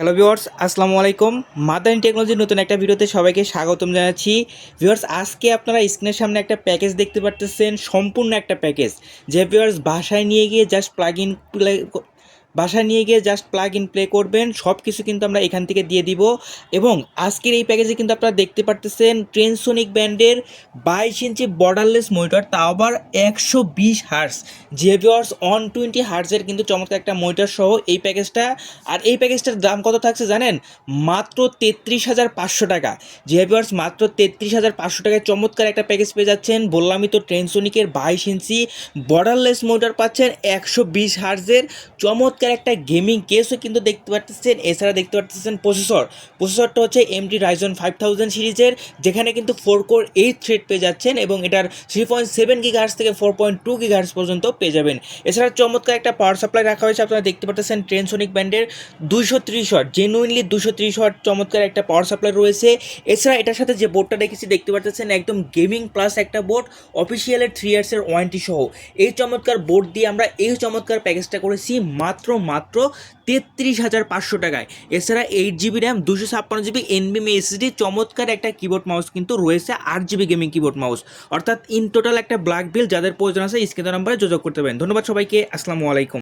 Hello viewers, আসসালামু আলাইকুম। Mother টেকনোলজির নতুন একটা ভিডিওতে সবাইকে স্বাগতম জানাচ্ছি। ভিউয়ার্স, আজকে আপনারা স্ক্রিনের সামনে একটা প্যাকেজ দেখতে পারতেছেন, সম্পূর্ণ একটা প্যাকেজ যে ভিউয়ার্স বাসায় নিয়ে গিয়ে জাস্ট প্লাগ ইন প্লে করবেন, সব কিছু কিন্তু আমরা এখান থেকে দিয়ে দিব। এবং আজকের এই প্যাকেজে কিন্তু আপনারা দেখতে পারতেছেন ট্রেনসোনিক ব্র্যান্ডের 22 ইঞ্চি বর্ডারলেস মনিটর, তাও আবার 120 হার্টজ, যে ভিউয়ার্স 120 হার্টজের কিন্তু চমৎকার একটা মনিটর সহ এই প্যাকেজটা। আর এই প্যাকেজটার দাম কত থাকছে জানেন? মাত্র 33,500 টাকা। যে ভিউয়ার্স মাত্র 33,500 টাকায় চমৎকার একটা প্যাকেজ পেয়ে যাচ্ছেন। বললামই তো, ট্রেনসোনিকের 22 ইঞ্চি বর্ডারলেস মনিটর পাচ্ছেন, 120 হার্টজের চমৎকার একটা গেমিং কেসও কিন্তু দেখতে পাচ্ছেন। এছাড়া দেখতে পাচ্ছেন প্রসেসরটা হচ্ছে এমডি রাইজন 5000 সিরিজের, যেখানে কিন্তু 4 কোর 8 থ্রেড পেয়ে যাচ্ছেন এবং এটার 3.7 GHz থেকে 4.2 GHz পর্যন্ত পেয়ে যাবেন। এছাড়া চমৎকার একটা পাওয়ার সাপ্লাই রাখা হয়েছে। আপনারা দেখতে পাচ্ছেন ট্রেনসোনিক ব্র্যান্ডের 230 ওয়াট, জেনুইনলি 230 ওয়াট চমৎকার একটা পাওয়ার সাপ্লাই রয়েছে। এছাড়া এটার সাথে যে বোর্ডটা দেখেছি দেখতে পাচ্ছেন, একদম গেমিং প্লাস একটা বোর্ড, অফিসিয়ালের 3 ইয়ার্সের ওয়ারেন্টি সহ এই চমৎকার বোর্ড দিয়ে আমরা এই চমৎকার প্যাকেজটা করেছি মাত্র 33,500 টাকায়। এছাড়া 8 GB RAM, 256 GB NVMe SSD, চমৎকার একটা কিবোর্ড মাউস কিন্তু রয়েছে, 8 GB গেমিং কিবোর্ড মাউস। অর্থাৎ ইন টোটাল একটা ব্ল্যাক বিল। যাদের প্রয়োজন আছে স্ক্রিনের নাম্বারে যোগাযোগ করতে পারেন। ধন্যবাদ সবাইকে, আসসালামু আলাইকুম।